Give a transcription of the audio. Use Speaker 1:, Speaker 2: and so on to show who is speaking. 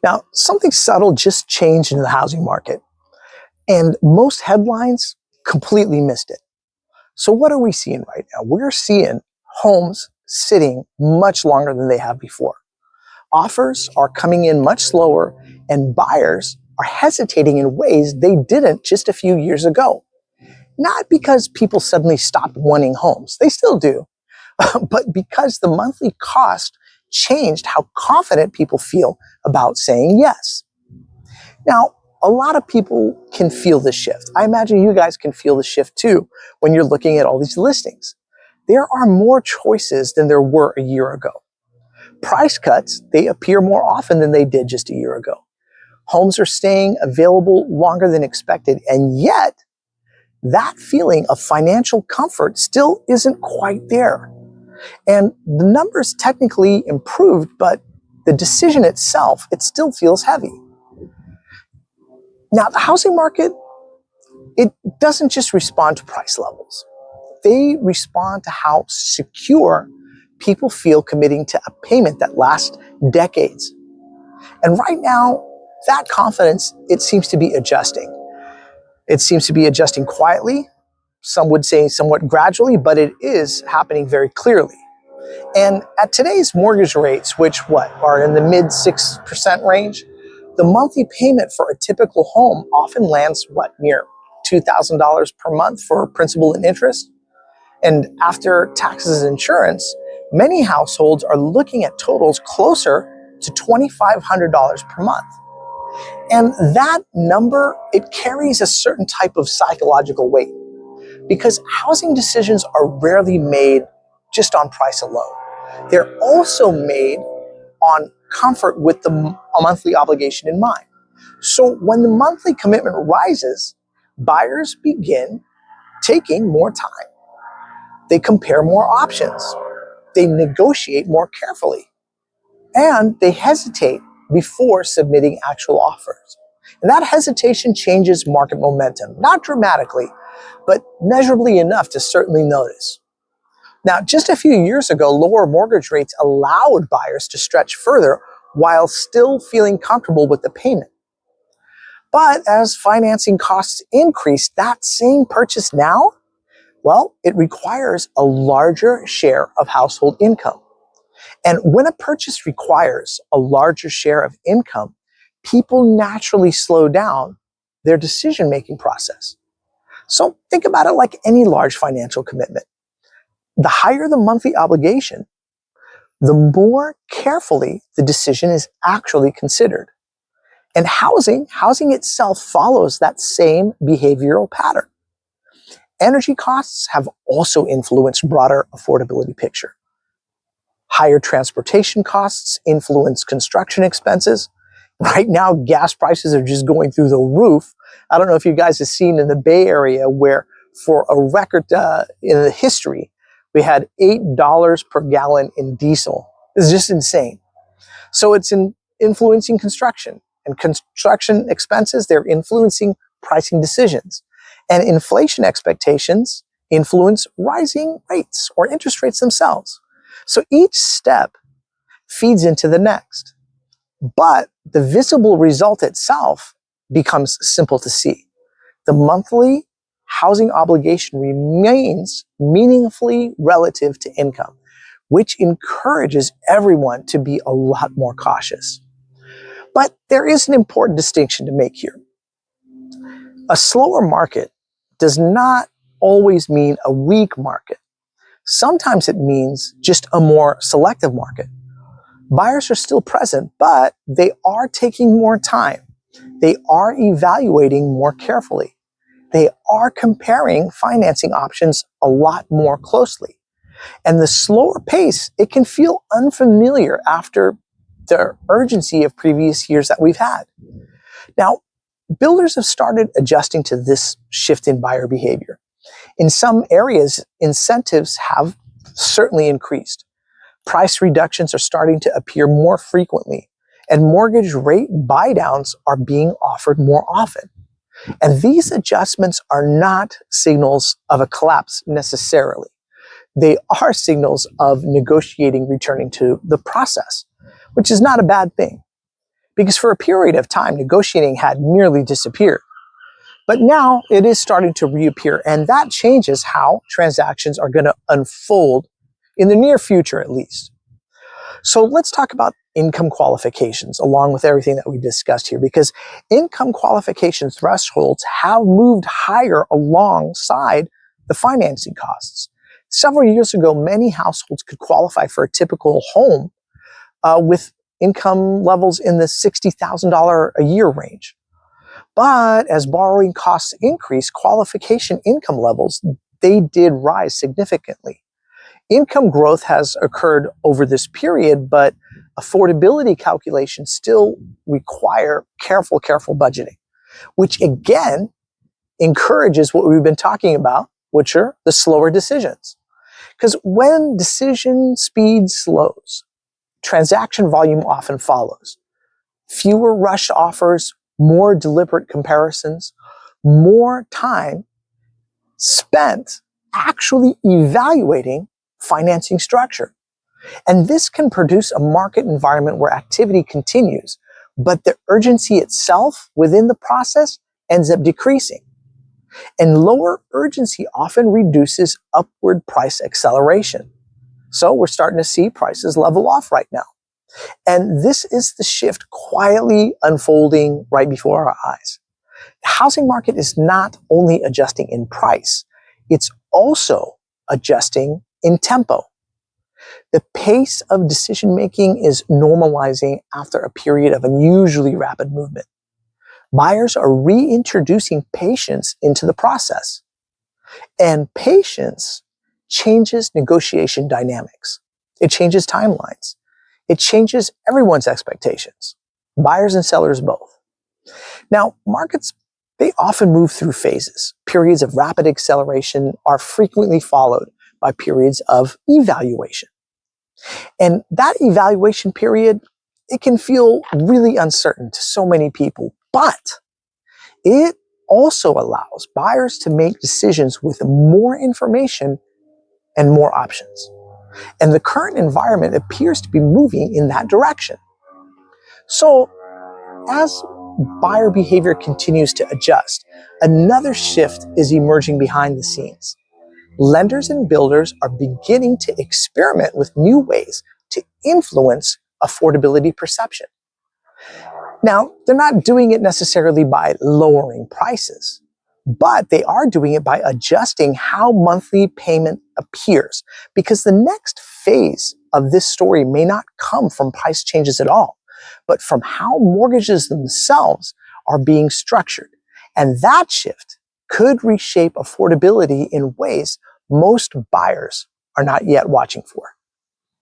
Speaker 1: Now, something subtle just changed in the housing market, and most headlines completely missed it. So what are we seeing right now? We're seeing homes sitting much longer than they have before. Offers are coming in much slower, and buyers are hesitating in ways they didn't just a few years ago. Not because people suddenly stopped wanting homes, they still do, but because the monthly cost changed how confident people feel about saying yes. Now, a lot of people can feel the shift. I imagine you guys can feel the shift too when you're looking at all these listings. There are more choices than there were a year ago. Price cuts, they appear more often than they did just a year ago. Homes are staying available longer than expected, and yet that feeling of financial comfort still isn't quite there. And the numbers technically improved, but the decision itself, it still feels heavy. Now, the housing market, it doesn't just respond to price levels. They respond to how secure people feel committing to a payment that lasts decades. And right now, that confidence, it seems to be adjusting. It seems to be adjusting quietly. Some would say somewhat gradually, but it is happening very clearly. And at today's mortgage rates, which are in the mid 6% range, the monthly payment for a typical home often lands near $2,000 per month for principal and interest. And after taxes and insurance, many households are looking at totals closer to $2,500 per month. And that number, it carries a certain type of psychological weight because housing decisions are rarely made just on price alone. They're also made on comfort with a monthly obligation in mind. So when the monthly commitment rises, buyers begin taking more time. They compare more options. They negotiate more carefully. And they hesitate before submitting actual offers. And that hesitation changes market momentum, not dramatically, but measurably enough to certainly notice. Now, just a few years ago, lower mortgage rates allowed buyers to stretch further while still feeling comfortable with the payment. But as financing costs increase, that same purchase now, it requires a larger share of household income. And when a purchase requires a larger share of income, people naturally slow down their decision-making process. So think about it like any large financial commitment. The higher the monthly obligation, the more carefully the decision is actually considered. And housing itself follows that same behavioral pattern. Energy costs have also influenced broader affordability picture. Higher transportation costs influence construction expenses. Right now, gas prices are just going through the roof. I don't know if you guys have seen in the Bay Area where for a record in the history, we had $8 per gallon in diesel. It's just insane. So it's influencing construction. And construction expenses, they're influencing pricing decisions. And inflation expectations influence rising rates or interest rates themselves. So each step feeds into the next. But the visible result itself becomes simple to see. The monthly housing obligation remains meaningfully relative to income, which encourages everyone to be a lot more cautious. But there is an important distinction to make here. A slower market does not always mean a weak market. Sometimes it means just a more selective market. Buyers are still present, but they are taking more time. They are evaluating more carefully. They are comparing financing options a lot more closely. And the slower pace, it can feel unfamiliar after the urgency of previous years that we've had. Now, builders have started adjusting to this shift in buyer behavior. In some areas, incentives have certainly increased. Price reductions are starting to appear more frequently, and mortgage rate buydowns are being offered more often. And these adjustments are not signals of a collapse necessarily. They are signals of negotiating returning to the process, which is not a bad thing. because for a period of time, negotiating had nearly disappeared. But now it is starting to reappear, and that changes how transactions are going to unfold in the near future, at least. So let's talk about income qualifications along with everything that we discussed here, because income qualification thresholds have moved higher alongside the financing costs. Several years ago, many households could qualify for a typical home with income levels in the $60,000 a year range. But as borrowing costs increase, qualification income levels, they did rise significantly. Income growth has occurred over this period, but affordability calculations still require careful budgeting, which again encourages what we've been talking about, which are the slower decisions. Because when decision speed slows, transaction volume often follows. Fewer rushed offers, more deliberate comparisons, more time spent actually evaluating financing structure. And this can produce a market environment where activity continues, but the urgency itself within the process ends up decreasing. And lower urgency often reduces upward price acceleration. So we're starting to see prices level off right now. And this is the shift quietly unfolding right before our eyes. The housing market is not only adjusting in price, it's also adjusting in tempo. The pace of decision-making is normalizing after a period of unusually rapid movement. Buyers are reintroducing patience into the process. And patience changes negotiation dynamics. It changes timelines. It changes everyone's expectations, buyers and sellers both. Now, markets, they often move through phases. Periods of rapid acceleration are frequently followed by periods of evaluation. And that evaluation period, it can feel really uncertain to so many people, but it also allows buyers to make decisions with more information and more options. And the current environment appears to be moving in that direction. So, as buyer behavior continues to adjust, another shift is emerging behind the scenes. Lenders and builders are beginning to experiment with new ways to influence affordability perception. Now, they're not doing it necessarily by lowering prices, but they are doing it by adjusting how monthly payment appears, because the next phase of this story may not come from price changes at all, but from how mortgages themselves are being structured. And that shift could reshape affordability in ways most buyers are not yet watching for.